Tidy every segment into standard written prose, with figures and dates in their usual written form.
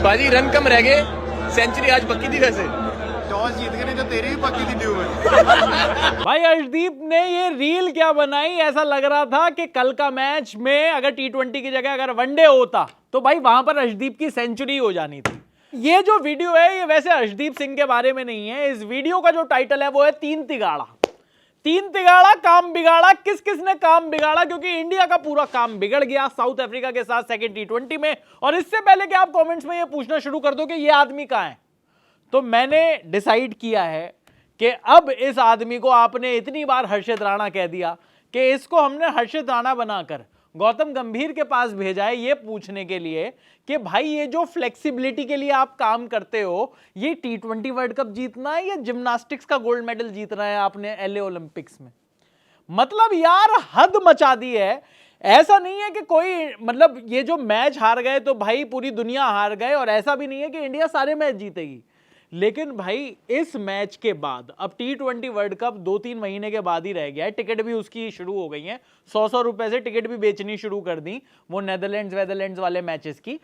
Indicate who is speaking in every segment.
Speaker 1: बाजी रन कम रह गए, सेंचुरी आज पक्की थी वैसे।
Speaker 2: टॉस जीत गए, नहीं तो तेरी भी पक्की थी ड्यू में।
Speaker 3: भाई अर्शदीप ने ये रील क्या बनाई, ऐसा लग रहा था कि कल का मैच में अगर T20 की जगह अगर वनडे होता तो भाई वहां पर अर्शदीप की सेंचुरी हो जानी थी। ये जो वीडियो है ये वैसे अर्शदीप सिंह के बारे में नहीं है। इस वीडियो का जो टाइटल है वो है तीन तिगाड़ा। तीन तिगाड़ा काम बिगाड़ा। किस किस ने काम बिगाड़ा? क्योंकि इंडिया का पूरा काम बिगड़ गया साउथ अफ्रीका के साथ सेकंड T20 में। और इससे पहले कि आप कमेंट्स में ये पूछना शुरू कर दो कि ये आदमी कहां है, तो मैंने डिसाइड किया है कि अब इस आदमी को आपने इतनी बार हर्षित राणा कह दिया कि इसको हमने हर्षित राणा बनाकर गौतम गंभीर के पास भेजा है ये पूछने के लिए कि भाई ये जो फ्लेक्सिबिलिटी के लिए आप काम करते हो, ये T20 वर्ल्ड कप जीतना है या जिम्नास्टिक्स का गोल्ड मेडल जीतना है आपने LA ओलंपिक्स में? मतलब यार हद मचा दी है। ऐसा नहीं है कि कोई मतलब ये जो मैच हार गए तो भाई पूरी दुनिया हार गए, और ऐसा भी नहीं है कि इंडिया सारे मैच जीतेगी। लेकिन भाई इस मैच के बाद अब T20 वर्ल्ड कप 2-3 महीने के बाद ही रह गया है। टिकट भी उसकी शुरू हो गई हैं, 100 रुपए से टिकट भी बेचनी शुरू कर दी वो नेदरलैंड्स वाले मैचेस की।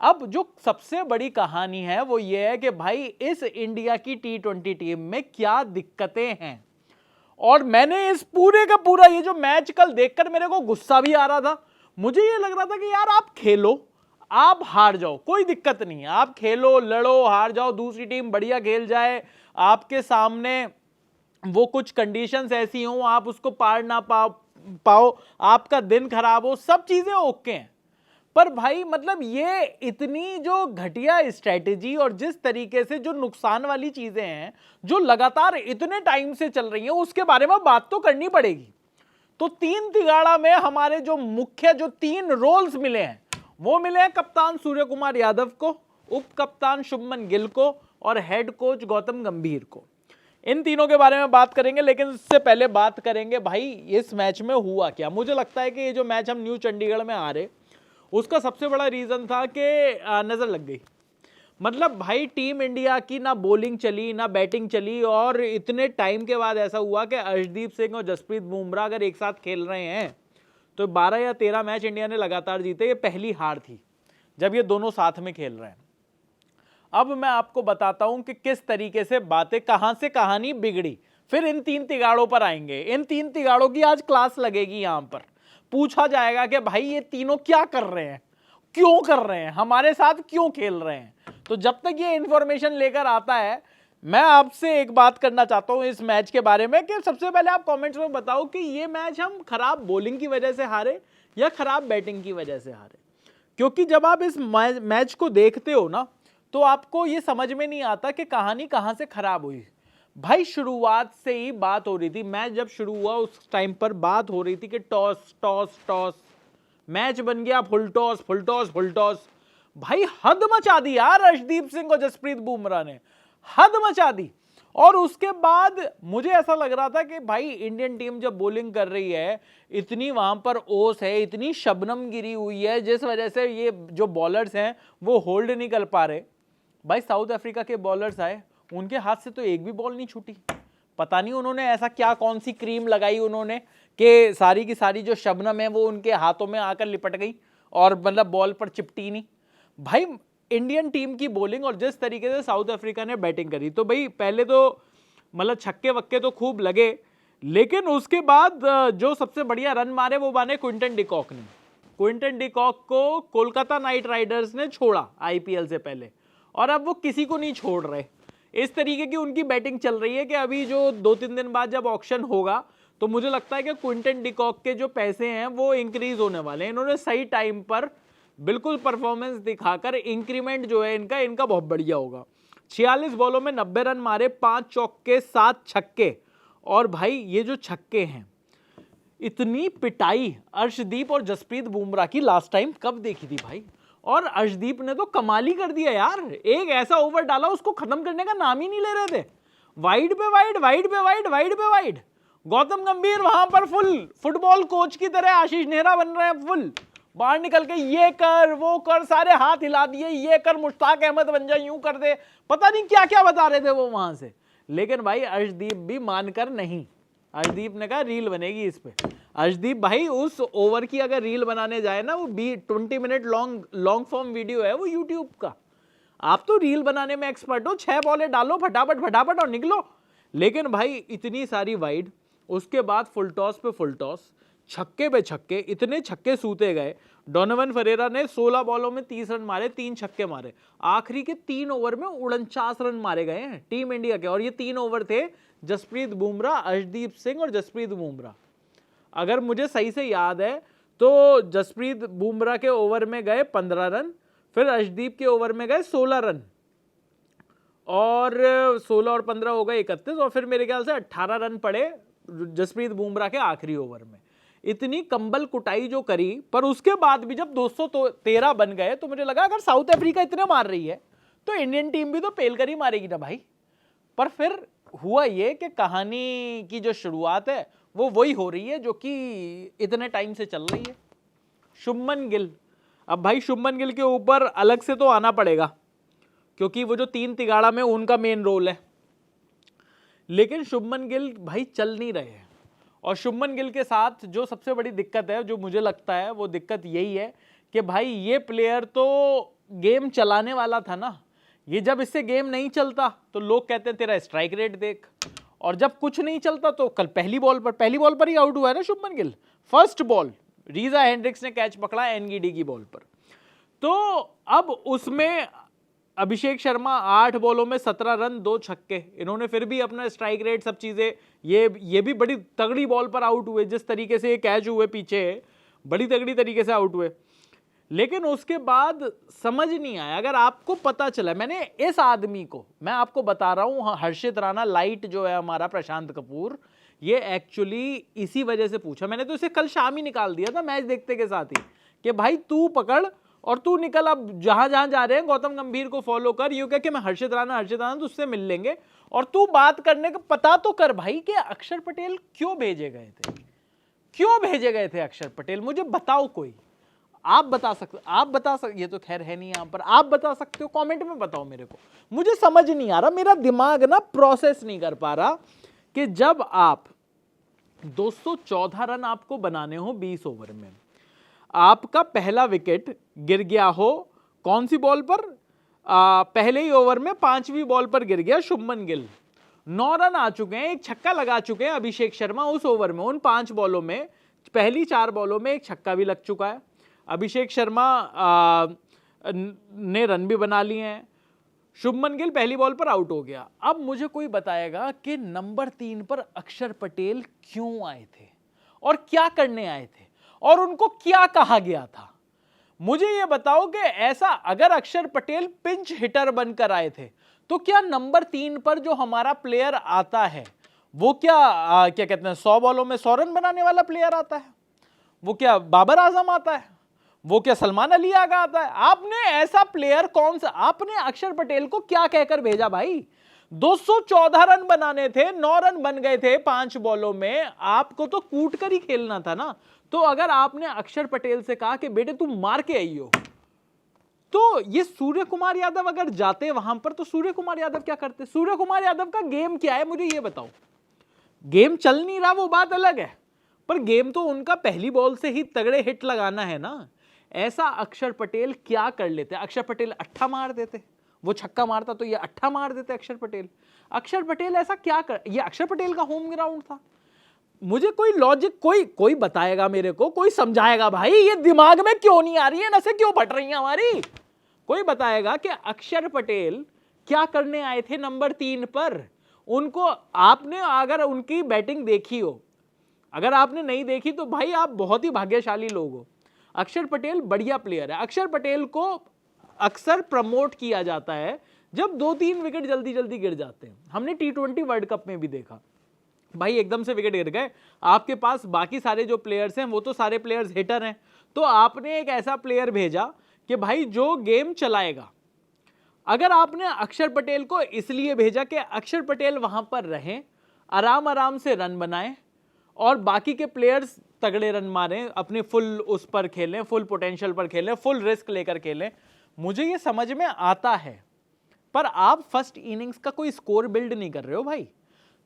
Speaker 3: अब जो सबसे बड़ी कहानी है वो ये है कि भाई इस इंडिया की T20 टीम में क्या दिक्कतें हैं। और मैंने इस पूरे का पूरा ये जो मैच कल देखकर मेरे को गुस्सा भी आ रहा था। मुझे ये लग रहा था कि यार आप खेलो, आप हार जाओ, कोई दिक्कत नहीं है, आप खेलो, लड़ो, हार जाओ, दूसरी टीम बढ़िया खेल जाए, आपके सामने वो कुछ कंडीशंस ऐसी हों आप उसको पार ना पाओ, आपका दिन खराब हो, सब चीजें ओके हैं। पर भाई मतलब ये इतनी जो घटिया स्ट्रेटेजी और जिस तरीके से जो नुकसान वाली चीजें हैं जो लगातार इतने टाइम से चल रही हैं, उसके बारे में बात तो करनी पड़ेगी। तो तीन तिगाड़ा में हमारे जो मुख्य जो 3 रोल्स मिले हैं वो मिले हैं कप्तान सूर्य कुमार यादव को, उप कप्तान शुभमन गिल को और हेड कोच गौतम गंभीर को। इन तीनों के बारे में बात करेंगे, लेकिन इससे पहले बात करेंगे भाई इस मैच में हुआ क्या। मुझे लगता है कि ये जो मैच हम न्यू चंडीगढ़ में आ रहे उसका सबसे बड़ा रीजन था कि नजर लग गई। मतलब भाई टीम इंडिया की ना बॉलिंग चली ना बैटिंग चली, और इतने टाइम के बाद ऐसा हुआ कि अर्शदीप सिंह और जसप्रीत बुमराह अगर एक साथ खेल रहे हैं तो 12 या 13 मैच इंडिया ने लगातार जीते। ये पहली हार थी जब ये दोनों साथ में खेल रहे हैं। अब मैं आपको बताता हूं कि किस तरीके से बातें, कहां से कहानी बिगड़ी। फिर इन तीन तिगाड़ों पर आएंगे। इन तीन तिगाड़ों की आज क्लास लगेगी। यहां पर पूछा जाएगा कि भाई ये तीनों क्या कर रहे हैं, क्यों कर रहे हैं, हमारे साथ क्यों खेल रहे हैं। तो जब तक ये इंफॉर्मेशन लेकर आता है, मैं आपसे एक बात करना चाहता हूं इस मैच के बारे में कि सबसे पहले आप कमेंट्स में बताओ कि ये मैच हम खराब बॉलिंग की वजह से हारे या खराब बैटिंग की वजह से हारे। क्योंकि जब आप इस मैच को देखते हो ना तो आपको ये समझ में नहीं आता कि कहानी कहां से खराब हुई। भाई शुरुआत से ही बात हो रही थी, मैच जब शुरू हुआ उस टाइम पर बात हो रही थी कि टॉस टॉस टॉस, मैच बन गया full toss full toss full toss. भाई हद मचा दी यार अर्शदीप सिंह और जसप्रीत बुमराह ने, हद मचा दी। और उसके बाद मुझे ऐसा लग रहा था कि भाई इंडियन टीम जब बॉलिंग कर रही है, इतनी वहां पर ओस है, इतनी शबनम गिरी हुई है, जिस वजह से ये जो बॉलर्स हैं वो होल्ड नहीं कर पा रहे। भाई साउथ अफ्रीका के बॉलर्स आए, उनके हाथ से तो एक भी बॉल नहीं छूटी। पता नहीं उन्होंने ऐसा क्या कौन सी क्रीम लगाई उन्होंने कि सारी की सारी जो शबनम है वो उनके हाथों में आकर लिपट गई और मतलब बॉल पर चिपटी नहीं। भाई इंडियन टीम की बॉलिंग और जिस तरीके से साउथ अफ्रीका ने बैटिंग करी, तो भाई पहले तो मतलब छक्के वक्के तो खूब लगे, लेकिन उसके बाद जो सबसे बढ़िया रन मारे वो मारे क्विंटन डिकॉक ने। क्विंटन डिकॉक को कोलकाता नाइट राइडर्स ने छोड़ा IPL से पहले, और अब वो किसी को नहीं छोड़ रहे। इस तरीके की उनकी बैटिंग चल रही है कि अभी जो 2-3 दिन बाद जब ऑक्शन होगा तो मुझे लगता है कि क्विंटन डिकॉक के जो पैसे हैं वो इंक्रीज होने वाले हैं। इन्होंने सही टाइम पर बिल्कुल परफॉर्मेंस दिखाकर इंक्रीमेंट जो है इनका बहुत बढ़िया होगा। 46 बॉलों में 90 रन मारे, 5 चौके 7 छक्के। और भाई ये जो छक्के हैं, इतनी पिटाई अर्शदीप और जसप्रीत बुमराह की लास्ट टाइम कब देखी थी भाई। और अर्शदीप ने तो कमाल ही कर दिया यार, एक ऐसा ओवर डाला उसको खत्म करने का नाम ही नहीं ले रहे थे। वाइड पे वाइड, वाइड पे वाइड, वाइड पे वाइड। गौतम गंभीर वहां पर फुल फुटबॉल कोच की तरह आशीष नेहरा बन रहे हैं, फुल बाहर निकल के ये कर वो कर, सारे हाथ हिला दिए, ये कर मुश्ताक अहमद बन जा, यूं कर दे, पता नहीं क्या क्या बता रहे थे वो वहां से। लेकिन भाई अर्शदीप भी मानकर नहीं, अर्शदीप ने कहा रील बनेगी इस पे। अर्शदीप भाई उस ओवर की अगर रील बनाने जाए ना, वो 20 मिनट लॉन्ग फॉर्म वीडियो है वो यूट्यूब का, आप तो रील बनाने में एक्सपर्ट हो, 6 बॉलें डालो फटाफट फटाफट और निकलो। लेकिन भाई इतनी सारी वाइड, उसके बाद फुल टॉस पे फुल टॉस, छक्के पे छक्के, इतने छक्के सूते गए। डोनोवन फरेरा ने 16 बॉलों में 30 रन मारे, 3 छक्के मारे। आखिरी के 3 ओवर में 49 रन मारे गए हैं टीम इंडिया के, और ये 3 ओवर थे जसप्रीत बुमराह, अर्शदीप सिंह और जसप्रीत बुमराह। अगर मुझे सही से याद है तो जसप्रीत बुमराह के ओवर में गए 15 रन, फिर अर्शदीप के ओवर में गए 16 रन, और 16 और 15 हो गए 31, और फिर मेरे ख्याल से 18 रन पड़े जसप्रीत बुमराह के आखिरी ओवर में। इतनी कंबल कुटाई जो करी, पर उसके बाद भी जब 213 बन गए तो मुझे लगा अगर साउथ अफ्रीका इतने मार रही है तो इंडियन टीम भी तो पेल कर ही मारेगी ना भाई। पर फिर हुआ ये कि कहानी की जो शुरुआत है वो वही हो रही है जो कि इतने टाइम से चल रही है। शुभमन गिल, अब भाई शुभमन गिल के ऊपर अलग से तो आना पड़ेगा क्योंकि वो जो 3 तिगाड़ा में उनका मेन रोल है, लेकिन शुभमन गिल भाई चल नहीं रहे हैं। और शुभमन गिल के साथ जो सबसे बड़ी दिक्कत है, जो मुझे लगता है वो दिक्कत यही है कि भाई ये प्लेयर तो गेम चलाने वाला था ना, ये जब इससे गेम नहीं चलता तो लोग कहते हैं तेरा स्ट्राइक रेट देख, और जब कुछ नहीं चलता तो कल पहली बॉल पर ही आउट हुआ है ना Shubman Gill. First ball Reeza Hendricks ने कैच पकड़ा एनगीडी की बॉल पर, तो अब उसमें अभिषेक शर्मा 8 बॉलों में 17 रन 2 छक्के, इन्होंने फिर भी अपना स्ट्राइक रेट सब चीज़ें, ये भी बड़ी तगड़ी बॉल पर आउट हुए, जिस तरीके से ये कैच हुए पीछे बड़ी तगड़ी तरीके से आउट हुए। लेकिन उसके बाद समझ नहीं आया। अगर आपको पता चला, मैंने इस आदमी को, मैं आपको बता रहा हूँ, हर्षित राणा लाइट जो है हमारा प्रशांत कपूर, ये एक्चुअली इसी वजह से पूछा, मैंने तो इसे कल शाम ही निकाल दिया था मैच देखते के साथ ही कि भाई तू पकड़ और तू निकल, अब जहां जहां जा रहे हैं गौतम गंभीर को फॉलो कर, यूं कह कि मैं हर्षित राणा तो उससे मिल लेंगे, और तू बात करने का पता तो कर भाई कि अक्षर पटेल क्यों भेजे गए थे, क्यों भेजे गए थे अक्षर पटेल, मुझे बताओ कोई, आप बता सकते, ये तो खैर है नहीं यहां पर, आप बता सकते हो, कमेंट में बताओ मेरे को, मुझे समझ नहीं आ रहा, मेरा दिमाग ना प्रोसेस नहीं कर पा रहा कि जब आप 214 रन आपको बनाने हो 20 ओवर में, आपका पहला विकेट गिर गया हो कौन सी बॉल पर, पहले ही ओवर में 5वीं बॉल पर गिर गया शुभमन गिल, 9 रन आ चुके हैं, एक छक्का लगा चुके हैं अभिषेक शर्मा उस ओवर में, उन 5 बॉलों में पहली 4 बॉलों में एक छक्का भी लग चुका है, अभिषेक शर्मा ने रन भी बना लिए हैं, शुभमन गिल पहली बॉल पर आउट हो गया। अब मुझे कोई बताएगा कि नंबर 3 पर अक्षर पटेल क्यों आए थे और क्या करने आए थे और उनको क्या कहा गया था, मुझे यह बताओ कि ऐसा अगर अक्षर पटेल पिंच हिटर बनकर आए थे तो क्या नंबर 3 पर जो हमारा प्लेयर आता है वो क्या कहते हैं 100 बॉलों में 100 रन बनाने वाला प्लेयर आता है, वो क्या बाबर आजम आता है, वो क्या सलमान अली आगा आता है, आपने ऐसा प्लेयर कौन सा, आपने अक्षर पटेल को क्या कहकर भेजा भाई, 214 रन बनाने थे, 9 रन बन गए थे 5 बॉलों में, आपको तो कूट कर ही खेलना था ना। तो अगर आपने अक्षर पटेल से कहा कि बेटे तुम मार के आई हो, तो ये सूर्य कुमार यादव अगर जाते वहां पर तो सूर्य कुमार यादव क्या करते, सूर्य कुमार यादव का गेम क्या है मुझे ये बताओ, गेम चल नहीं रहा वो बात अलग है, पर गेम तो उनका पहली बॉल से ही तगड़े हिट लगाना है ना। ऐसा अक्षर पटेल क्या कर लेते, अक्षर पटेल अट्ठा मार देते, वो छक्का मारता तो ये अट्ठा मार देते अक्षर पटेल ऐसा क्या कर, ये अक्षर पटेल का होम ग्राउंड था, मुझे कोई लॉजिक कोई बताएगा मेरे को, कोई समझाएगा भाई ये दिमाग में क्यों नहीं आ रही है, नसें क्यों फट रही हैं हमारी, कोई बताएगा कि अक्षर पटेल क्या करने आए थे नंबर 3 पर। उनको आपने अगर उनकी बैटिंग देखी हो, अगर आपने नहीं देखी तो भाई आप बहुत ही भाग्यशाली लोग हो। अक्षर पटेल बढ़िया प्लेयर है, अक्षर पटेल को अक्सर प्रमोट किया जाता है जब 2-3 विकेट जल्दी जल्दी गिर जाते हैं, हमने T20 वर्ल्ड कप में भी देखा भाई एकदम से विकेट गिर गए, आपके पास बाकी सारे जो प्लेयर्स हैं वो तो सारे प्लेयर्स हिटर हैं, तो आपने एक ऐसा प्लेयर भेजा कि भाई जो गेम चलाएगा। अगर आपने अक्षर पटेल को इसलिए भेजा कि अक्षर पटेल वहां पर रहें, आराम आराम से रन बनाएं और बाकी के प्लेयर्स तगड़े रन मारें, अपने फुल उस पर खेलें, फुल पोटेंशियल पर खेलें, फुल रिस्क लेकर खेलें, मुझे ये समझ में आता है, पर आप फर्स्ट इनिंग्स का कोई स्कोर बिल्ड नहीं कर रहे हो भाई,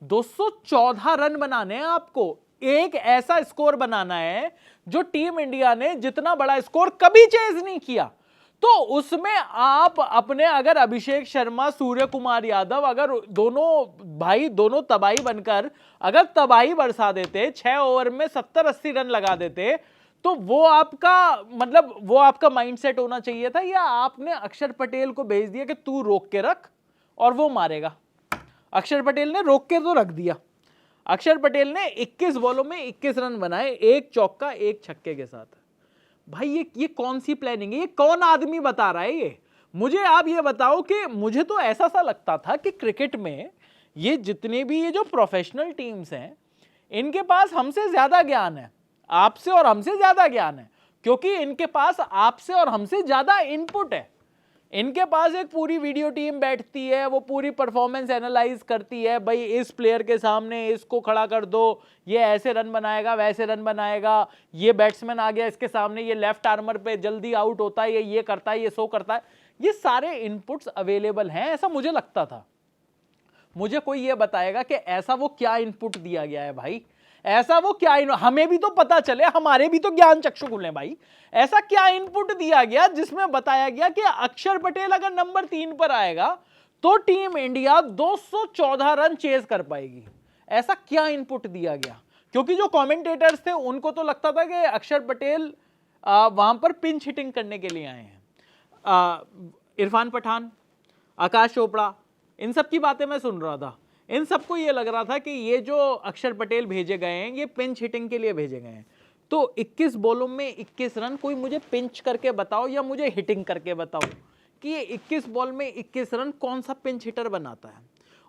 Speaker 3: 214 रन बनाने हैं आपको, एक ऐसा स्कोर बनाना है जो टीम इंडिया ने जितना बड़ा स्कोर कभी चेज नहीं किया, तो उसमें आप अपने अगर अभिषेक शर्मा, सूर्य कुमार यादव, अगर दोनों तबाही बनकर अगर तबाही बरसा देते, 6 ओवर में 70-80 रन लगा देते, तो वो आपका माइंडसेट होना चाहिए था, या आपने अक्षर पटेल को भेज दिया कि तू रोक के रख और वो मारेगा। अक्षर पटेल ने रोक के तो रख दिया। अक्षर पटेल ने 21 बॉलों में 21 रन बनाए, 1 चौका 1 छक्के के साथ। भाई ये कौन सी प्लानिंग है? ये कौन आदमी बता रहा है? ये मुझे आप ये बताओ कि मुझे तो ऐसा सा लगता था कि क्रिकेट में ये जितने भी ये जो प्रोफेशनल टीम्स हैं, इनके पास हमसे ज्यादा ज्ञान है, आपसे और हमसे ज्यादा ज्ञान है, क्योंकि इनके पास आपसे और हमसे ज्यादा इनपुट है। इनके पास एक पूरी वीडियो टीम बैठती है, वो पूरी परफॉर्मेंस एनालाइज करती है, भाई इस प्लेयर के सामने इसको खड़ा कर दो, ये ऐसे रन बनाएगा, वैसे रन बनाएगा, ये बैट्समैन आ गया इसके सामने, ये लेफ्ट आर्मर पे जल्दी आउट होता है, ये करता है, ये सो करता है। ये सारे इनपुट्स अवेलेबल हैं, ऐसा मुझे लगता था। मुझे कोई ये बताएगा कि ऐसा वो क्या इनपुट दिया गया है भाई, ऐसा वो क्या हमें भी तो पता चले, हमारे भी तो ज्ञान चक्षु खुले भाई। ऐसा क्या इनपुट दिया गया जिसमें बताया गया कि अक्षर पटेल अगर नंबर 3 पर आएगा तो टीम इंडिया 214 रन चेज कर पाएगी? ऐसा क्या इनपुट दिया गया? क्योंकि जो कमेंटेटर्स थे उनको तो लगता था कि अक्षर पटेल वहां पर पिंच हिटिंग करने के लिए आए हैं। इरफान पठान, आकाश चोपड़ा, इन सब की बातें मैं सुन रहा था। इन सबको ये लग रहा था कि ये जो अक्षर पटेल भेजे गए हैं, ये पिंच हिटिंग के लिए भेजे गए हैं। तो 21 बॉलों में 21 रन, कोई मुझे पिंच करके बताओ या मुझे हिटिंग करके बताओ कि ये 21 बॉल में 21 रन कौन सा पिंच हिटर बनाता है।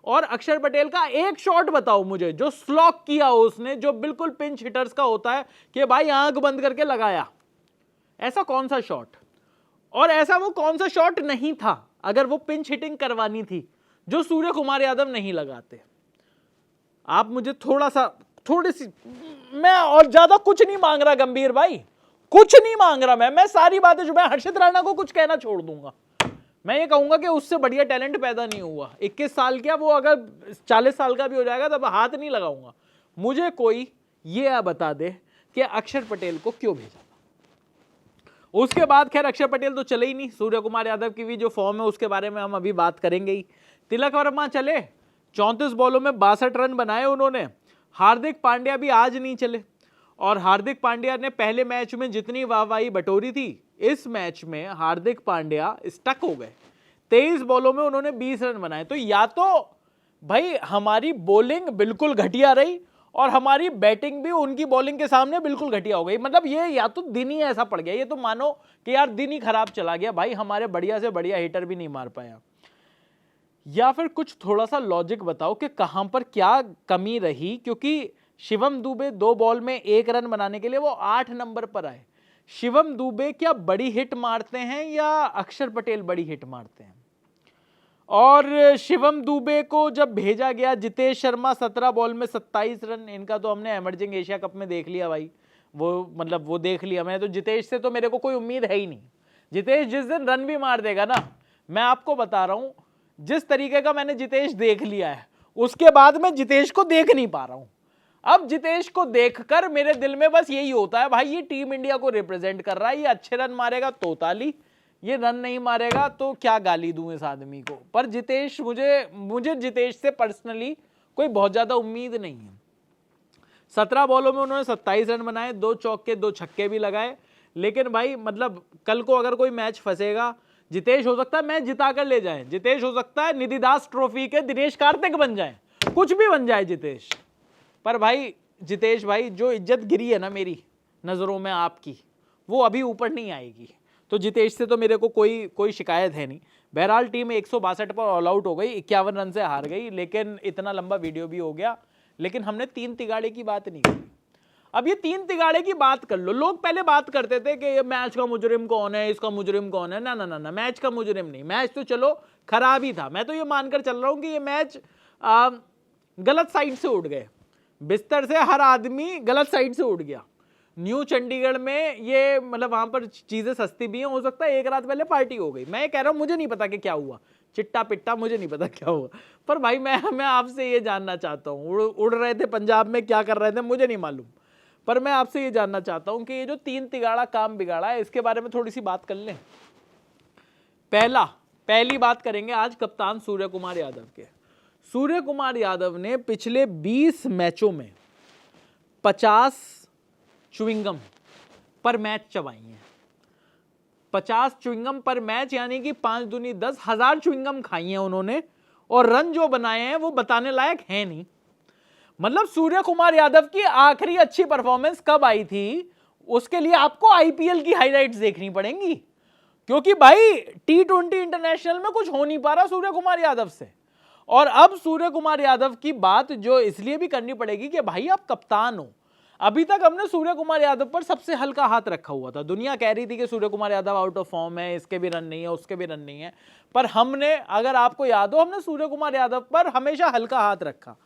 Speaker 3: और अक्षर पटेल का एक शॉट बताओ मुझे जो स्लॉक किया उसने, जो बिल्कुल पिंच हिटर्स का होता है कि भाई आंख बंद करके लगाया, ऐसा कौन सा शॉट? और ऐसा वो कौन सा शॉट नहीं था अगर वो पिंच हिटिंग करवानी थी जो सूर्य कुमार यादव नहीं लगाते? आप मुझे थोड़ी सी, मैं और ज्यादा कुछ नहीं मांग रहा गंभीर भाई, कुछ नहीं मांग रहा मैं सारी बातें जो मैं हर्षित राणा को कुछ कहना छोड़ दूंगा। मैं ये कहूंगा कि उससे बढ़िया टैलेंट पैदा नहीं हुआ। 21 साल क्या, वो अगर 40 साल का भी हो जाएगा तब हाथ नहीं लगाऊंगा। मुझे कोई ये बता दे कि अक्षर पटेल को क्यों भेजा। उसके बाद खैर अक्षर पटेल तो चले ही नहीं, सूर्य कुमार यादव की भी जो फॉर्म है उसके बारे में हम अभी बात करेंगे ही। तिलक वर्मा चले, 34 बॉलों में 62 रन बनाए उन्होंने। हार्दिक पांड्या भी आज नहीं चले, और हार्दिक पांड्या ने पहले मैच में जितनी वाहवाही बटोरी थी, इस मैच में हार्दिक पांड्या स्टक हो गए। 23 बॉलों में उन्होंने 20 रन बनाए। तो या तो भाई हमारी बॉलिंग बिल्कुल घटिया रही और हमारी बैटिंग भी उनकी बॉलिंग के सामने बिल्कुल घटिया हो गई। मतलब ये या तो दिन ही ऐसा पड़ गया, ये तो मानो कि यार दिन ही खराब चला गया भाई, हमारे बढ़िया से बढ़िया हिटर भी नहीं मार पाया। या फिर कुछ थोड़ा सा लॉजिक बताओ कि कहां पर क्या कमी रही, क्योंकि शिवम दुबे 2 बॉल में 1 रन बनाने के लिए वो 8 नंबर पर आए। शिवम दुबे क्या बड़ी हिट मारते हैं या अक्षर पटेल बड़ी हिट मारते हैं? और शिवम दुबे को जब भेजा गया, जितेश शर्मा 17 बॉल में 27 रन, इनका तो हमने एमर्जिंग एशिया कप में देख लिया भाई, वो देख लिया। मैं तो जितेश से तो मेरे को कोई उम्मीद है ही नहीं। जितेश जिस दिन रन भी मार देगा ना, मैं आपको बता रहा हूं, जिस तरीके का मैंने जितेश देख लिया है उसके बाद मैं जितेश को देख नहीं पा रहा हूं। अब जितेश को देखकर मेरे दिल में बस यही होता है, भाई ये टीम इंडिया को रिप्रेजेंट कर रहा है, ये अच्छे रन मारेगा तो ताली, ये रन नहीं मारेगा तो क्या गाली दूं इस आदमी को। पर जितेश, मुझे जितेश से पर्सनली कोई बहुत ज्यादा उम्मीद नहीं है। 17 बॉलों में उन्होंने 27 रन बनाए, 2 चौके 2 छक्के भी लगाए। लेकिन भाई मतलब कल को अगर कोई मैच फंसेगा, जितेश हो सकता है मैच जिता कर ले जाए, जितेश हो सकता है निधि दास ट्रॉफी के दिनेश कार्तिक बन जाए, कुछ भी बन जाए जितेश। पर भाई जितेश भाई, जो इज्जत गिरी है ना मेरी नजरों में आपकी, वो अभी ऊपर नहीं आएगी। तो जितेश से तो मेरे को कोई शिकायत है नहीं। बहरहाल टीम 162 पर ऑल आउट हो गई, 51 रन से हार गई। लेकिन इतना लंबा वीडियो भी हो गया, लेकिन हमने 3 तिगाड़े की बात नहीं की। अब ये 3 तिगाड़े की बात कर लो। लोग पहले बात करते थे कि ये मैच का मुजरिम कौन है, इसका मुजरिम कौन है। ना ना ना ना, मैच का मुजरिम नहीं। मैच तो चलो खराब ही था, मैं तो ये मानकर चल रहा हूं कि ये मैच गलत साइड से उड़ गए। बिस्तर से हर आदमी गलत साइड से उड़ गया। न्यू चंडीगढ़ में ये मतलब वहां पर चीजें सस्ती भी हैं, हो सकता है एक रात पहले पार्टी हो गई। मैं ये कह रहा हूं, मुझे नहीं पता कि क्या हुआ, चिट्टा पिट्टा मुझे नहीं पता क्या हुआ। पर भाई मैं आपसे ये जानना चाहता हूँ, उड़ रहे थे पंजाब में, क्या कर रहे थे मुझे नहीं मालूम। पर मैं आपसे ये जानना चाहता हूँ कि ये जो 3 तिगाड़ा काम बिगाड़ा है, इसके बारे में थोड़ी सी बात कर लें। पहली बात करेंगे आज कप्तान सूर्य कुमार यादव के। सूर्य कुमार यादव ने पिछले 20 मैचों में 50 च्युइंगम पर मैच चबाई हैं। 50 च्युइंगम पर मैच यानी कि 5 दूनी 10 1000 च्युइंगम खाई हैं उन्होंने, और रन जो बनाए हैं वो बताने लायक है नहीं। मतलब सूर्य कुमार यादव की आखिरी अच्छी परफॉर्मेंस कब आई थी, उसके लिए आपको आईपीएल की हाइलाइट्स देखनी पड़ेंगी, क्योंकि भाई T20 इंटरनेशनल में कुछ हो नहीं पा रहा सूर्य कुमार यादव से। और अब सूर्य कुमार यादव की बात जो इसलिए भी करनी पड़ेगी कि भाई आप कप्तान हो। अभी तक हमने सूर्य कुमार यादव पर सबसे हल्का हाथ रखा हुआ था। दुनिया कह रही थी कि Surya Kumar Yadav out of form है, इसके भी रन नहीं है, उसके भी रन नहीं है, पर हमने, अगर आपको याद हो, हमने सूर्य कुमार यादव पर हमेशा हल्का हाथ रखा।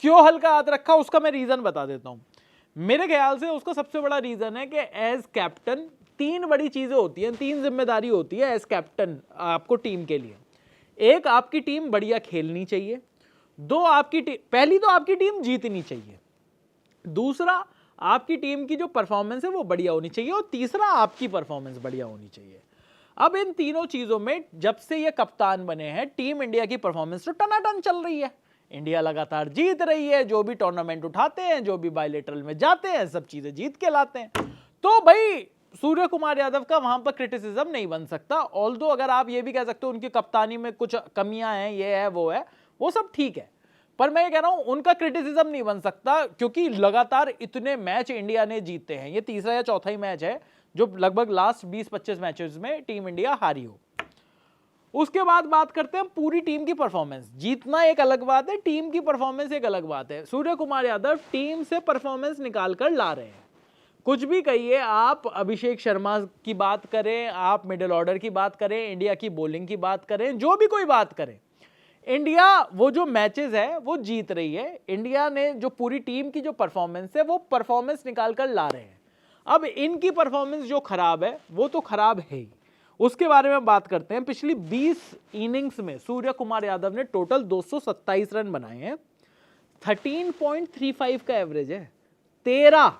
Speaker 3: क्यों हल्का हाथ रखा, उसका मैं रीजन बता देता हूं। मेरे ख्याल से उसका सबसे बड़ा रीजन है कि एज कैप्टन 3 बड़ी चीजें होती हैं, 3 जिम्मेदारी होती है एज कैप्टन आपको टीम के लिए। एक, आपकी टीम बढ़िया खेलनी चाहिए। 2, पहली तो आपकी टीम जीतनी चाहिए। दूसरा, आपकी टीम की जो परफॉर्मेंस है वो बढ़िया होनी चाहिए। और तीसरा, आपकी परफॉर्मेंस बढ़िया होनी चाहिए। अब इन तीनों चीजों में जब से ये कप्तान बने हैं, टीम इंडिया की परफॉर्मेंस तो टनाटन चल रही है। इंडिया लगातार जीत रही है, जो भी टूर्नामेंट उठाते हैं, जो भी बायलेटरल में जाते हैं, सब चीजें जीत के लाते हैं। तो भाई सूर्य कुमार यादव का वहां पर क्रिटिसिज्म नहीं बन सकता। ऑल्दो अगर आप ये भी कह सकते हो उनकी कप्तानी में कुछ कमियां हैं, ये है, वो सब ठीक है, पर मैं ये कह रहा हूं उनका क्रिटिसिज्म नहीं बन सकता, क्योंकि लगातार इतने मैच इंडिया ने जीते हैं। ये तीसरा या चौथा ही मैच है जो लगभग लास्ट 20-25 मैचेस में टीम इंडिया हारी हो। उसके बाद बात करते हैं पूरी टीम की परफॉर्मेंस। जीतना एक अलग बात है, टीम की परफॉर्मेंस एक अलग बात है। सूर्य कुमार यादव टीम से परफॉर्मेंस निकाल कर ला रहे हैं। कुछ भी कहिए, आप अभिषेक शर्मा की बात करें, आप मिडिल ऑर्डर की बात करें, इंडिया की बॉलिंग की बात करें, जो भी कोई बात करें, इंडिया वो जो मैचेस है वो जीत रही है। इंडिया ने जो पूरी टीम की जो परफॉर्मेंस है वो परफॉर्मेंस निकाल कर ला रहे हैं। अब इनकी परफॉर्मेंस जो खराब है वो तो खराब है ही, उसके बारे में बात करते हैं। पिछली 20 इनिंग्स में सूर्य कुमार यादव ने टोटल 227 रन बनाए हैं। 13.35 का एवरेज है। 13,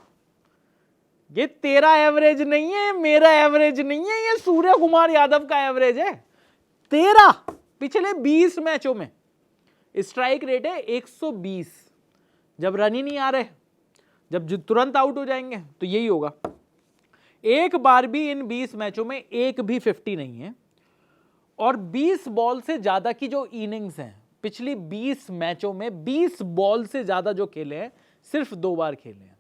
Speaker 3: ये तेरा एवरेज नहीं है, मेरा एवरेज नहीं है, ये सूर्य कुमार यादव का एवरेज है। 13 पिछले 20 मैचों में। स्ट्राइक रेट है 120। जब रन ही नहीं आ रहे, जब तुरंत आउट हो जाएंगे तो यही होगा। एक बार भी इन 20 मैचों में एक भी 50 नहीं है। और 20 बॉल से ज्यादा की जो इनिंग्स हैं, पिछली 20 मैचों में 20 बॉल से ज्यादा जो खेले हैं, सिर्फ 2 बार खेले हैं।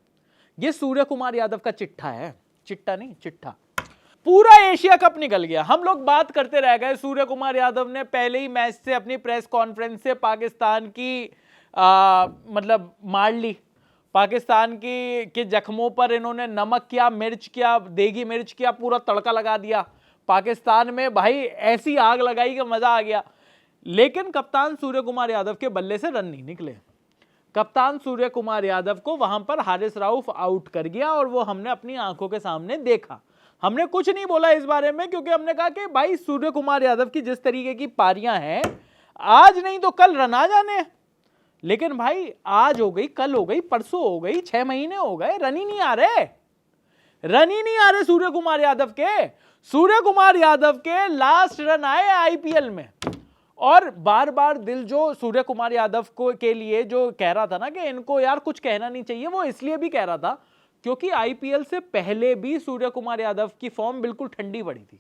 Speaker 3: ये सूर्य कुमार यादव का चिट्ठा है, चिट्टा नहीं चिट्ठा। पूरा एशिया कप निकल गया, हम लोग बात करते रह गए। सूर्य कुमार यादव ने पहले ही मैच से अपनी प्रेस कॉन्फ्रेंस से पाकिस्तान की मतलब मार ली। पाकिस्तान के जख्मों पर इन्होंने नमक किया, मिर्च किया, देगी मिर्च किया, पूरा तड़का लगा दिया। पाकिस्तान में भाई ऐसी आग लगाई कि मजा आ गया। लेकिन कप्तान सूर्य कुमार यादव के बल्ले से रन नहीं निकले। कप्तान सूर्य कुमार यादव को वहां पर हारिस राउफ आउट कर गया, और वो हमने अपनी आंखों के सामने देखा। हमने कुछ नहीं बोला इस बारे में, क्योंकि हमने कहा कि भाई सूर्य कुमार यादव की जिस तरीके की पारियां हैं, आज नहीं तो कल रन आ जाने। लेकिन भाई आज हो गई, कल हो गई, परसों हो गई, 6 महीने हो गए, रन ही नहीं आ रहे, रन ही नहीं आ रहे सूर्य कुमार यादव के। सूर्य कुमार यादव के लास्ट रन आए आईपीएल में, और बार बार दिल जो सूर्य कुमार यादव को के लिए जो कह रहा था ना कि इनको यार कुछ कहना नहीं चाहिए, वो इसलिए भी कह रहा था क्योंकि आईपीएल से पहले भी सूर्य कुमार यादव की फॉर्म बिल्कुल ठंडी पड़ी थी।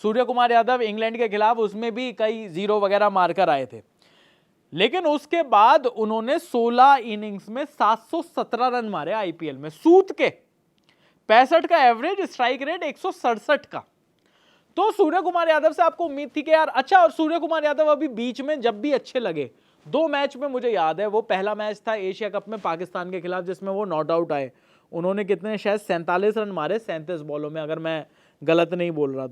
Speaker 3: सूर्य कुमार यादव इंग्लैंड के खिलाफ उसमें भी कई 0 वगैरह मारकर आए थे, लेकिन उसके बाद उन्होंने 16 इनिंग्स में 717 रन मारे आईपीएल में, सूत के 65 का एवरेज, स्ट्राइक रेट 167 का। तो सूर्य कुमार यादव से आपको उम्मीद थी कि यार अच्छा। और सूर्य कुमार यादव अभी बीच में जब भी अच्छे लगे, 2 मैच में मुझे याद है, वो पहला मैच था एशिया कप में पाकिस्तान के खिलाफ जिसमें वो नॉट आउट आए। उन्होंने कितने, शायद 47 रन मारे 37 बॉलों में, अगर मैं गलत नहीं बोल रहा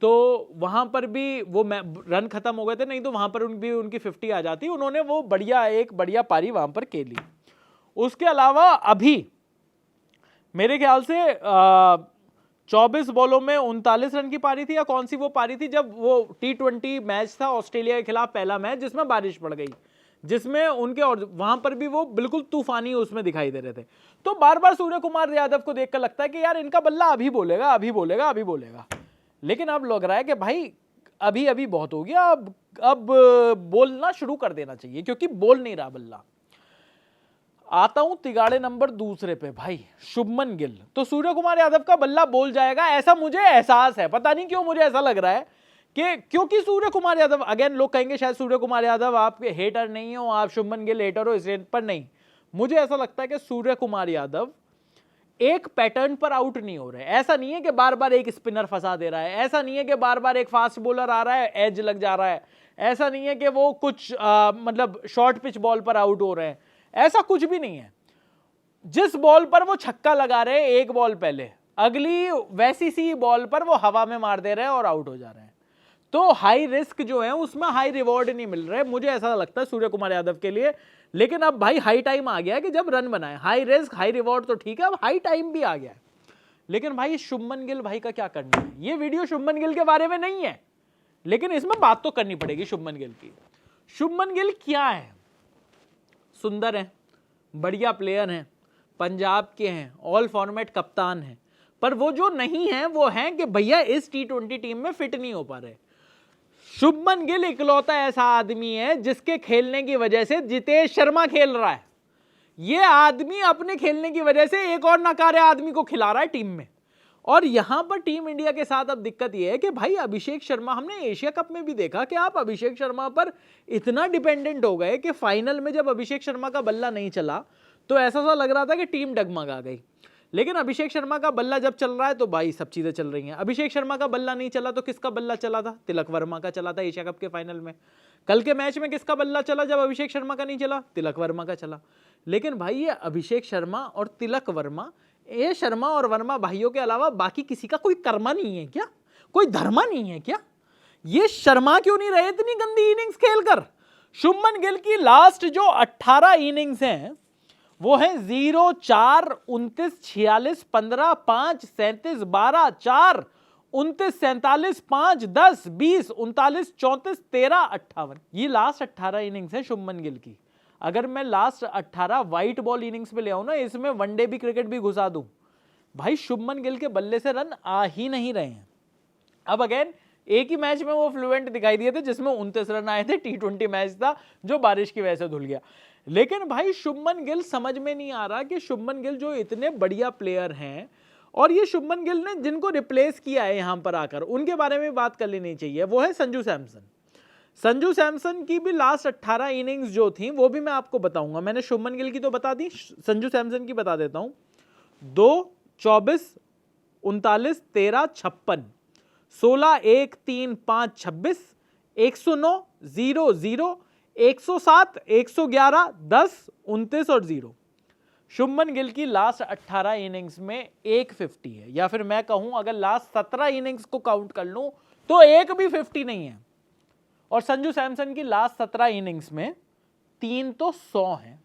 Speaker 3: तो वहां पर भी वो रन खत्म हो गए थे, नहीं तो वहां पर भी उनकी 50 आ जाती। उन्होंने वो एक बढ़िया पारी वहां पर खेली। उसके अलावा अभी मेरे ख्याल से 24 बॉलों में 39 रन की पारी थी, या कौन सी वो पारी थी जब वो T20 मैच था ऑस्ट्रेलिया के खिलाफ, पहला मैच जिसमें बारिश पड़ गई, जिसमें उनके, और वहां पर भी वो बिल्कुल तूफानी उसमें दिखाई दे रहे थे। तो बार बार सूर्य कुमार यादव को देखकर लगता है कि यार इनका बल्ला अभी बोलेगा, अभी बोलेगा, अभी बोलेगा। लेकिन अब लग रहा है कि भाई अभी अभी बहुत हो गया, अब बोलना शुरू कर देना चाहिए, क्योंकि बोल नहीं रहा बल्ला। आता हूं तिगाड़े नंबर दूसरे पे भाई, शुभमन गिल। तो सूर्य कुमार यादव का बल्ला बोल जाएगा ऐसा मुझे एहसास है, पता नहीं क्यों मुझे ऐसा लग रहा है कि क्योंकि सूर्य कुमार यादव, अगेन लोग कहेंगे शायद सूर्य कुमार यादव आप हेटर नहीं हो, आप शुभमन गिल हेटर हो इस रेट पर, नहीं, मुझे ऐसा लगता है कि सूर्य कुमार यादव एक पैटर्न पर आउट नहीं हो रहे। ऐसा नहीं है कि बार बार एक स्पिनर फंसा दे रहा है, ऐसा नहीं है कि बार बार एक फास्ट बॉलर आ रहा है एज लग जा रहा है, ऐसा नहीं है कि वो कुछ मतलब शॉर्ट पिच बॉल पर आउट हो रहे हैं, ऐसा कुछ भी नहीं है। जिस बॉल पर वो छक्का लगा रहे हैं एक बॉल पहले, अगली वैसी सी बॉल पर वो हवा में मार दे रहे हैं और आउट हो जा रहे हैं। तो हाई रिस्क जो है उसमें हाई रिवॉर्ड नहीं मिल रहे, मुझे ऐसा लगता है सूर्य कुमार यादव के लिए। लेकिन अब भाई हाई टाइम आ गया है कि जब रन बनाए, हाई रिस्क हाई रिवॉर्ड तो ठीक है, अब हाई टाइम भी आ गया है। लेकिन भाई शुभमन गिल भाई का क्या करना है, ये वीडियो शुभमन गिल के बारे में नहीं है, लेकिन इसमें बात तो करनी पड़ेगी शुभमन गिल की। शुभमन गिल क्या है, सुंदर है, बढ़िया प्लेयर हैं, पंजाब के हैं, ऑल फॉर्मेट कप्तान हैं, पर वो जो नहीं है वो है कि भैया इस T20 टीम में फिट नहीं हो पा रहे। शुभमन गिल इकलौता ऐसा आदमी है जिसके खेलने की वजह से जितेश शर्मा खेल रहा है। ये आदमी अपने खेलने की वजह से एक और नकारे आदमी को खिला रहा है टीम में। और यहां पर टीम इंडिया के साथ अब दिक्कत यह है कि भाई अभिषेक शर्मा, हमने एशिया कप में भी देखा कि आप अभिषेक शर्मा पर इतना डिपेंडेंट हो गए कि फाइनल में जब अभिषेक शर्मा का बल्ला नहीं चला तो ऐसा सा लग रहा था कि टीम डगमगा गई। लेकिन अभिषेक शर्मा का बल्ला जब चल रहा है तो भाई सब चीजें चल रही हैं। अभिषेक शर्मा का बल्ला नहीं चला तो किसका बल्ला चला था, तिलक वर्मा का चला था एशिया कप के फाइनल में। कल के मैच में किसका बल्ला चला जब अभिषेक शर्मा का नहीं चला, तिलक वर्मा का चला। लेकिन भाई ये अभिषेक शर्मा और तिलक वर्मा, ये शर्मा और वर्मा भाइयों के अलावा बाकी किसी का कोई कर्मा नहीं है क्या, कोई धर्मा नहीं है क्या? ये शर्मा क्यों नहीं रहे इतनी गंदी इनिंग्स खेलकर? शुभमन गिल की लास्ट जो 18 इनिंग्स हैं वो है 0, 4, 29, 46, 15, 5, 37, 12, 4, 29, 47, 5, 10, 20, 39, 34, 13, 58। ये लास्ट 18 इनिंग्स है शुभमन गिल की। अगर मैं लास्ट 18 व्हाइट बॉल इनिंग्स पे ले आऊं ना, इसमें वनडे भी क्रिकेट भी घुसा दूं, भाई शुभमन गिल के बल्ले से रन आ ही नहीं रहे हैं। अब अगेन एक ही मैच में वो फ्लुएंट दिखाई दिए थे जिसमें 29 रन आए थे, T20 मैच था जो बारिश की वजह से धुल गया। लेकिन भाई शुभमन गिल समझ में नहीं आ रहा कि शुभमन गिल जो इतने बढ़िया प्लेयर हैं और ये शुभमन गिल ने जिनको रिप्लेस किया है यहां पर आकर, उनके बारे में बात कर लेनी चाहिए। वो है संजू सैमसन। संजू सैमसन की भी लास्ट 18 इनिंग्स जो थी वो भी मैं आपको बताऊंगा। मैंने शुभमन गिल की तो बता दी, संजू सैमसन की बता देता हूं। 2, 24, 39, 13, 56, 16, 1, 3, 5, 26, 109, 0, 0, 107, 111, 10, 29 और 0। शुभमन गिल की लास्ट 18 इनिंग्स में 150 है, या फिर मैं कहूं अगर लास्ट 17 इनिंग्स को काउंट कर लूं तो एक भी 50 नहीं है। और संजू सैमसन की लास्ट 17 इनिंग्स में 3 तो 100 है।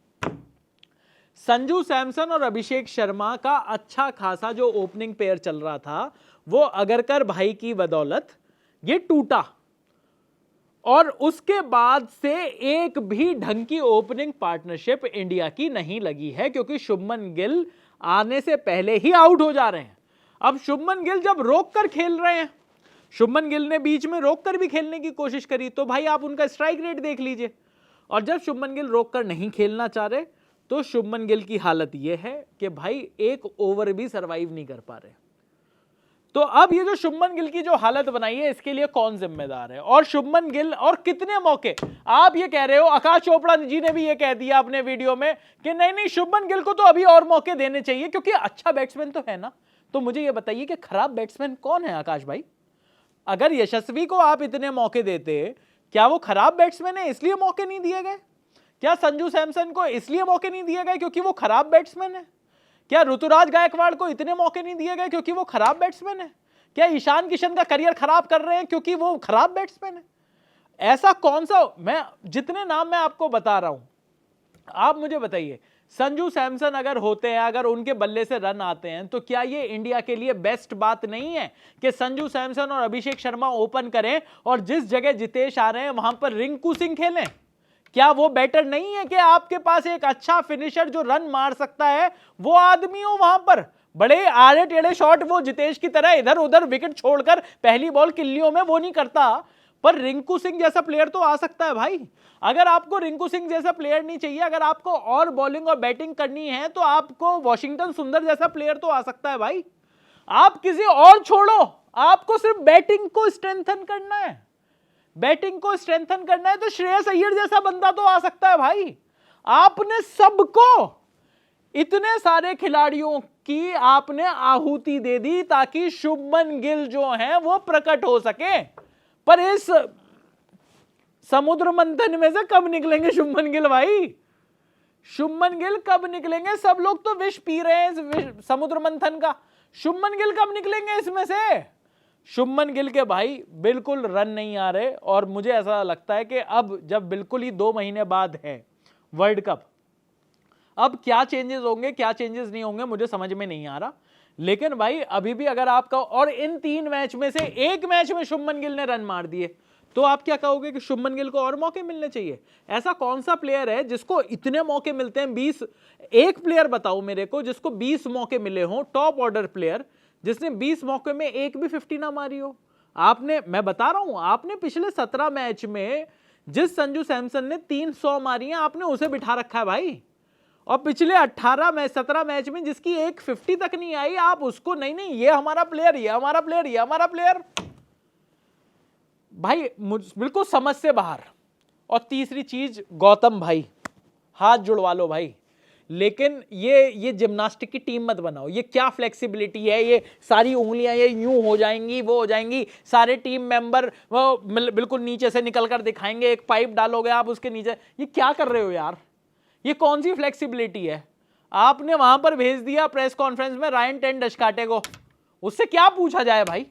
Speaker 3: संजू सैमसन और अभिषेक शर्मा का अच्छा खासा जो ओपनिंग पेयर चल रहा था वो अगरकर भाई की बदौलत ये टूटा, और उसके बाद से एक भी ढंग की ओपनिंग पार्टनरशिप इंडिया की नहीं लगी है, क्योंकि शुभमन गिल आने से पहले ही आउट हो जा रहे हैं। अब शुभमन गिल जब रोक कर खेल रहे हैं, शुभमन गिल ने बीच में रोक कर भी खेलने की कोशिश करी, तो भाई आप उनका स्ट्राइक रेट देख लीजिए। और जब शुभमन गिल रोक कर नहीं खेलना चाह रहे तो शुभमन गिल की हालत यह है कि भाई एक ओवर भी सरवाइव नहीं कर पा रहे। तो अब ये जो शुभमन गिल की जो हालत बनाई है इसके लिए कौन जिम्मेदार है? और शुभमन गिल और कितने मौके आप ये कह रहे हो, आकाश चोपड़ा जी ने भी ये कह दिया अपने वीडियो में कि नहीं शुभमन गिल को तो अभी और मौके देने चाहिए क्योंकि अच्छा बैट्समैन तो है ना। तो मुझे ये बताइए कि खराब बैट्समैन कौन है आकाश भाई? अगर यशस्वी को आप इतने मौके देते, क्या वो खराब बैट्समैन है इसलिए मौके नहीं दिए गए? क्या संजू सैमसन को इसलिए मौके नहीं दिए गए क्योंकि वो खराब बैट्समैन है? क्या ऋतुराज गायकवाड़ को इतने मौके नहीं दिए गए क्योंकि वो खराब बैट्समैन है? क्या ईशान किशन का करियर खराब कर रहे हैं क्योंकि वो खराब बैट्समैन है? ऐसा कौन सा, मैं जितने नाम मैं आपको बता रहा हूं आप मुझे बताइए, संजू सैमसन अगर होते हैं, अगर उनके बल्ले से रन आते हैं, तो क्या ये इंडिया के लिए बेस्ट बात नहीं है कि संजू सैमसन और अभिषेक शर्मा ओपन करें और जिस जगह जितेश आ रहे हैं वहां पर रिंकू सिंह खेलें? क्या वो बेटर नहीं है कि आपके पास एक अच्छा फिनिशर जो रन मार सकता है वो आदमी हो वहां पर? बड़े आड़े टेढ़े शॉट वो जितेश की तरह इधर उधर विकेट छोड़कर पहली बॉल किल्लियों में वो नहीं करता, पर रिंकू सिंह जैसा प्लेयर तो आ सकता है भाई। अगर आपको रिंकू सिंह जैसा प्लेयर नहीं चाहिए, अगर आपको और बॉलिंग और बैटिंग करनी है, तो आपको वॉशिंगटन सुंदर जैसा प्लेयर तो आ सकता है भाई। आप किसी और छोड़ो, आपको सिर्फ बैटिंग को स्ट्रेंथन करना है, बैटिंग को स्ट्रेंथन करना है, तो श्रेयस अय्यर जैसा बंदा तो आ सकता है भाई। आपने सबको, इतने सारे खिलाड़ियों की आपने आहुति दे दी ताकि शुभमन गिल जो हैं वो प्रकट हो सके, पर इस समुद्र मंथन में से कब निकलेंगे शुभमन गिल भाई? शुभमन गिल कब निकलेंगे? सब लोग तो विष पी रहे हैं समुद्र मंथन का, शुभमन गिल कब निकलेंगे इसमें से? शुभमन गिल के भाई बिल्कुल रन नहीं आ रहे, और मुझे ऐसा लगता है कि अब जब बिल्कुल ही 2 महीने बाद है वर्ल्ड कप, अब क्या चेंजेस होंगे क्या चेंजेस नहीं होंगे मुझे समझ में नहीं आ रहा। लेकिन भाई अभी भी अगर आपका, और इन 3 मैच में से एक मैच में शुभमन गिल ने रन मार दिए, तो आप क्या कहोगे कि शुभमन गिल को और मौके मिलने चाहिए? ऐसा कौन सा प्लेयर है जिसको इतने मौके मिलते हैं? 20, एक प्लेयर बताओ मेरे को जिसको 20 मौके मिले हों, टॉप ऑर्डर प्लेयर जिसने 20 मौके में एक भी 50 ना मारी हो। आपने, मैं बता रहा हूं, आपने पिछले 17 मैच में जिस संजू सैमसन ने 300 मारी है, आपने उसे बिठा रखा है भाई। और पिछले 17 मैच में जिसकी एक 50 तक नहीं आई, आप उसको नहीं ये हमारा प्लेयर, ये हमारा प्लेयर, ये हमारा प्लेयर, भाई बिल्कुल समझ से बाहर। और तीसरी चीज, गौतम भाई हाथ जुड़वा लो भाई, लेकिन ये जिम्नास्टिक की टीम मत बनाओ। ये क्या फ्लेक्सिबिलिटी है? ये सारी उंगलियां ये यूं हो जाएंगी, वो हो जाएंगी, सारे टीम मेंबर वो बिल्कुल नीचे से निकल कर दिखाएंगे, एक पाइप डालोगे आप उसके नीचे। ये क्या कर रहे हो यार? ये कौन सी फ्लेक्सिबिलिटी है? आपने वहां पर भेज दिया प्रेस कॉन्फ्रेंस में रायन टेन डशकाटे को, उससे क्या पूछा जाए भाई?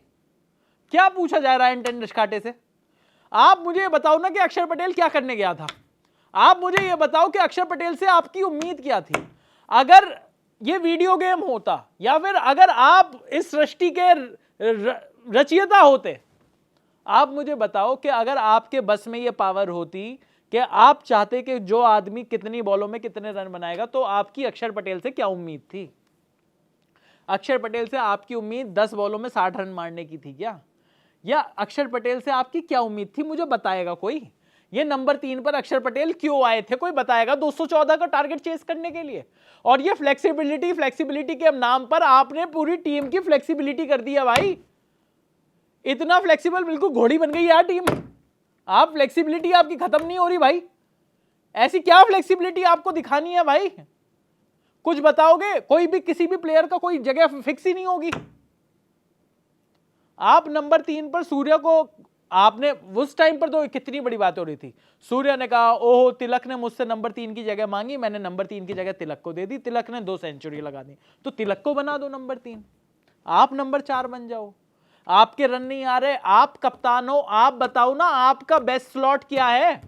Speaker 3: क्या पूछा जाए रायन टेन डशकाटे से? आप मुझे ये बताओ ना कि अक्षर पटेल क्या करने गया था। आप मुझे ये बताओ कि अक्षर पटेल से आपकी उम्मीद क्या थी? अगर ये वीडियो गेम होता, या फिर अगर आप इस सृष्टि के रचयिता होते, आप मुझे बताओ कि अगर आपके बस में ये पावर होती कि आप चाहते कि जो आदमी कितनी बॉलों में कितने रन बनाएगा, तो आपकी अक्षर पटेल से क्या उम्मीद थी? अक्षर पटेल से आपकी उम्मीद 10 बॉलों में 60 रन मारने की थी क्या? या अक्षर पटेल से आपकी क्या उम्मीद थी? मुझे बताएगा कोई। ये नंबर 3 पर अक्षर पटेल क्यों आए थे? कोई बताएगा? 214 का टारगेट चेस करने के लिए। और ये फ्लेक्सिबिलिटी के नाम पर आपने पूरी टीम की फ्लेक्सिबिलिटी कर दी है भाई। इतना फ्लेक्सिबल, बिल्कुल घोड़ी बन गई यार टीम। आप फ्लेक्सिबिलिटी आपकी खत्म नहीं हो रही भाई। ऐसी क्या फ्लेक्सिबिलिटी आपको दिखानी है भाई? कुछ बताओगे? कोई भी, किसी भी प्लेयर का कोई जगह फिक्स ही नहीं होगी। आप नंबर 3 पर सूर्य को, आपने उस टाइम पर तो कितनी बड़ी बात हो रही थी, सूर्य ने कहा ओहो तिलक ने मुझसे नंबर 3 की जगह मांगी, मैंने नंबर 3 की जगह तिलक को दे दी, तिलक ने 2 सेंचुरी लगा दी, तो तिलक को बना दो नंबर 3, आप नंबर 4 बन जाओ। आपके रन नहीं आ रहे, आप कप्तान हो, आप बताओ ना आपका बेस्ट स्लॉट क्या है?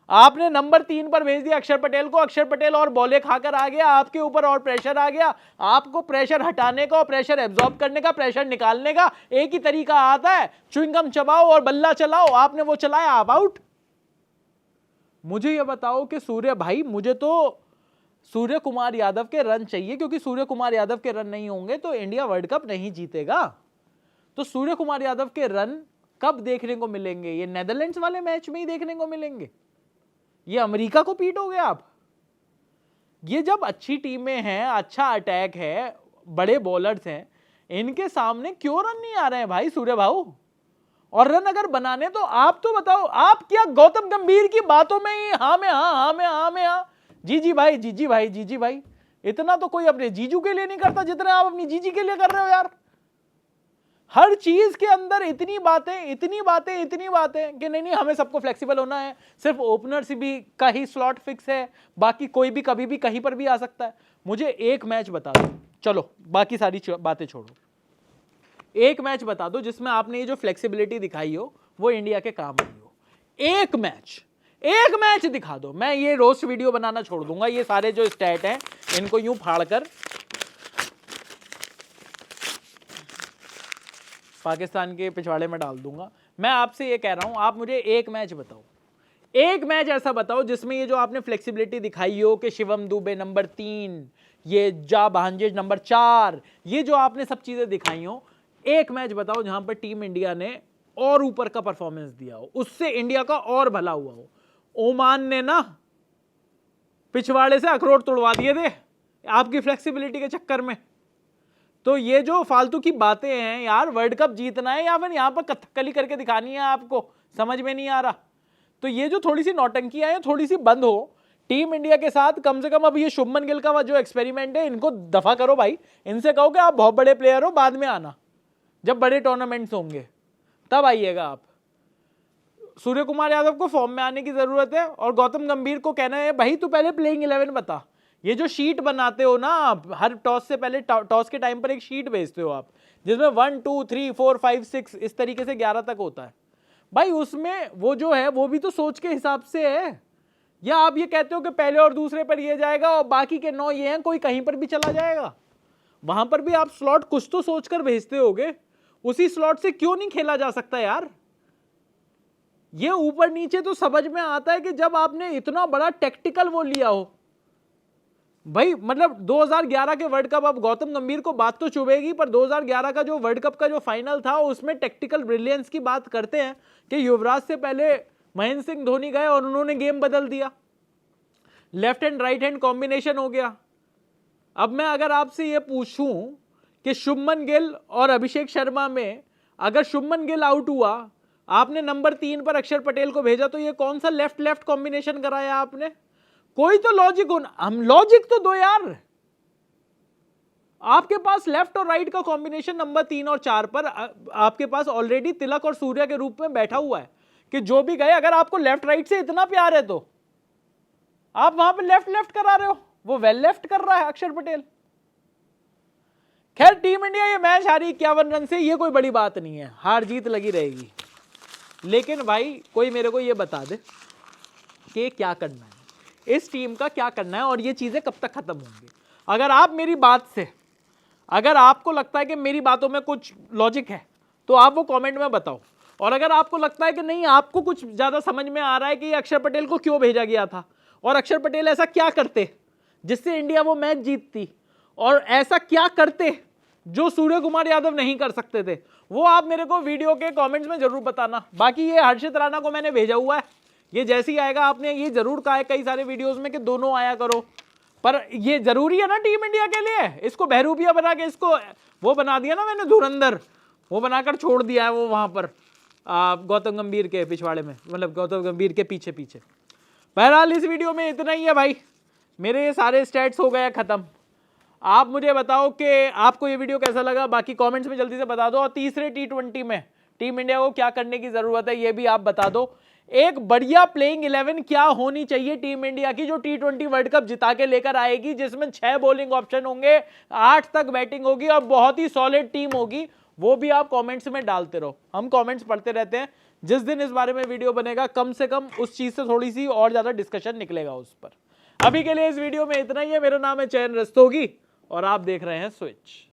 Speaker 3: आपने नंबर 3 पर भेज दिया अक्षर पटेल को, अक्षर पटेल और बॉले खाकर आ गया, आपके ऊपर और प्रेशर आ गया। आपको प्रेशर हटाने का और प्रेशर एब्जॉर्ब करने का, प्रेशर निकालने का एक ही तरीका आता है, च्युइंगम चबाओ और बल्ला चलाओ। आपने वो चलाया, आप आउट। मुझे ये बताओ कि सूर्य भाई, मुझे तो सूर्य कुमार यादव के रन चाहिए, क्योंकि सूर्य कुमार यादव के रन नहीं होंगे तो इंडिया वर्ल्ड कप नहीं जीतेगा। तो सूर्य कुमार यादव के रन कब देखने को मिलेंगे? ये नेदरलैंड्स वाले मैच में ही देखने को मिलेंगे। ये अमेरिका को पीटोगे आप? ये जब अच्छी टीमें हैं, अच्छा अटैक है, बड़े बॉलर्स हैं, इनके सामने क्यों रन नहीं आ रहे हैं भाई सूर्य भाऊ? और रन अगर बनाने तो आप तो बताओ, आप क्या गौतम गंभीर की बातों में ही हाँ में हाँ, हाँ में हाँ में हाँ, जीजी भाई जीजी भाई जीजी भाई, इतना तो कोई अपने जीजू के लिए नहीं करता जितना आप अपनी जीजी के लिए कर रहे हो यार। हर चीज के अंदर इतनी बातें इतनी बातें इतनी बातें कि नहीं हमें सबको फ्लेक्सिबल होना है, सिर्फ ओपनर से भी का ही स्लॉट फिक्स है, बाकी कोई भी कभी भी कहीं पर भी आ सकता है। मुझे एक मैच बता दो, चलो बाकी सारी बातें छोड़ो, एक मैच बता दो जिसमें आपने ये जो फ्लेक्सिबिलिटी दिखाई हो वो इंडिया के काम आई हो। एक मैच दिखा दो, मैं ये रोस्ट वीडियो बनाना छोड़ दूंगा, ये सारे जो स्टैट हैं इनको यूं फाड़कर पाकिस्तान के पिछवाड़े में डाल दूंगा। मैं आपसे ये कह रहा हूं, आप मुझे एक मैच बताओ, एक मैच ऐसा बताओ जिसमें ये जो आपने फ्लेक्सिबिलिटी दिखाई हो कि शिवम दुबे नंबर 3, ये जा भांजेज नंबर 4, ये जो आपने सब चीजें दिखाई हो, एक मैच बताओ जहां पर टीम इंडिया ने और ऊपर का परफॉर्मेंस दिया हो, उससे इंडिया का और भला हुआ हो। ओमान ने ना पिछवाड़े से अखरोट तोड़वा दिए थे आपकी फ्लेक्सिबिलिटी के चक्कर में। तो ये जो फालतू की बातें हैं यार, वर्ल्ड कप जीतना है या फिर यहां पर कथकली करके दिखानी है आपको, समझ में नहीं आ रहा। तो ये जो थोड़ी सी नौटंकियां हैं थोड़ी सी बंद हो टीम इंडिया के साथ। कम से कम अब ये शुभमन गिल का जो एक्सपेरिमेंट है इनको दफा करो भाई, इनसे कहो कि आप बहुत बड़े प्लेयर हो, बाद में आना, जब बड़े टूर्नामेंट्स होंगे तब आइएगा आप। सूर्य कुमार यादव को फॉर्म में आने की जरूरत है और गौतम गंभीर को कहना है भाई तू पहले प्लेइंग 11 बता। ये जो शीट बनाते हो ना आप, हर टॉस से पहले, टॉस के टाइम पर एक शीट भेजते हो आप जिसमें 1 2 3 4 5 6 इस तरीके से 11 तक होता है भाई, उसमें वो जो है वो भी तो सोच के हिसाब से है। या आप ये कहते हो कि पहले और दूसरे पर ये जाएगा और बाकी के 9 ये हैं, कोई कहीं पर भी चला जाएगा, वहां पर भी आप स्लॉट कुछ तो सोचकर भेजते होगे। उसी स्लॉट से क्यों नहीं खेला जा सकता यार? ये ऊपर नीचे तो समझ में आता है कि जब आपने इतना बड़ा टेक्टिकल वो लिया हो भाई, मतलब 2011 के वर्ल्ड कप, अब गौतम गंभीर को बात तो चुभेगी, पर 2011 का जो वर्ल्ड कप का जो फाइनल था उसमें टेक्टिकल ब्रिलियंस की बात करते हैं कि युवराज से पहले महेंद्र सिंह धोनी गए और उन्होंने गेम बदल दिया, left hand right hand combination हो गया। अब मैं अगर आपसे ये पूछूं कि शुभमन गिल और अभिषेक शर्मा में अगर शुभमन गिल आउट हुआ, आपने नंबर 3 पर अक्षर पटेल को भेजा, तो ये कौन सा लेफ्ट लेफ्ट कॉम्बिनेशन कराया आपने? कोई तो लॉजिक हो ना, हम लॉजिक तो दो यार। आपके पास लेफ्ट और राइट का कॉम्बिनेशन नंबर 3 और 4 पर आपके पास ऑलरेडी तिलक और सूर्य के रूप में बैठा हुआ है कि जो भी गए, अगर आपको लेफ्ट राइट से इतना प्यार है तो आप वहां पे लेफ्ट लेफ्ट करा रहे हो, वो वेल लेफ्ट कर रहा है अक्षर पटेल। खैर टीम इंडिया ये मैच हारी 51 रन से, ये कोई बड़ी बात नहीं है, हार जीत लगी रहेगी। लेकिन भाई कोई मेरे को ये बता दे कि क्या करना है, इस टीम का क्या करना है और ये चीजें कब तक खत्म होंगी। अगर आप मेरी बात से, अगर आपको लगता है कि मेरी बातों में कुछ लॉजिक है तो आप वो कमेंट में बताओ, और अगर आपको लगता है कि नहीं, आपको कुछ ज्यादा समझ में आ रहा है कि ये अक्षर पटेल को क्यों भेजा गया था और अक्षर पटेल ऐसा क्या करते जिससे इंडिया वो मैच जीतती, और ऐसा क्या करते जो सूर्य कुमार यादव नहीं कर सकते थे, वो आप मेरे को वीडियो के कमेंट्स में जरूर बताना। बाकी ये हर्षित राणा को मैंने भेजा हुआ है, ये जैसे ही आएगा, आपने ये जरूर कहा है कई सारे वीडियोस में कि दोनों आया करो, पर ये जरूरी है ना टीम इंडिया के लिए? इसको बहरूपिया बना के इसको वो बना दिया ना मैंने, धुरंधर वो बनाकर छोड़ दिया है वो वहां पर गौतम गंभीर के पिछवाड़े में, मतलब गौतम गंभीर के पीछे पीछे। बहरहाल इस वीडियो में इतना ही है भाई, मेरे ये सारे स्टैट्स हो गए खत्म। आप मुझे बताओ कि आपको ये वीडियो कैसा लगा, बाकी कमेंट्स में जल्दी से बता दो। और तीसरे T20 में टीम इंडिया को क्या करने की जरूरत है ये भी आप बता दो। एक बढ़िया प्लेइंग 11 क्या होनी चाहिए टीम इंडिया की जो T20 वर्ल्ड कप जिता के लेकर आएगी, जिसमें 6 बॉलिंग ऑप्शन होंगे, 8 तक बैटिंग होगी और बहुत ही सॉलिड टीम होगी, वो भी आप कमेंट्स में डालते रहो, हम कमेंट्स पढ़ते रहते हैं। जिस दिन इस बारे में वीडियो बनेगा कम से कम उस चीज से थोड़ी सी और ज्यादा डिस्कशन निकलेगा उस पर। अभी के लिए इस वीडियो में इतना ही है। मेरा नाम है चयन रस्तोगी और आप देख रहे हैं स्विच।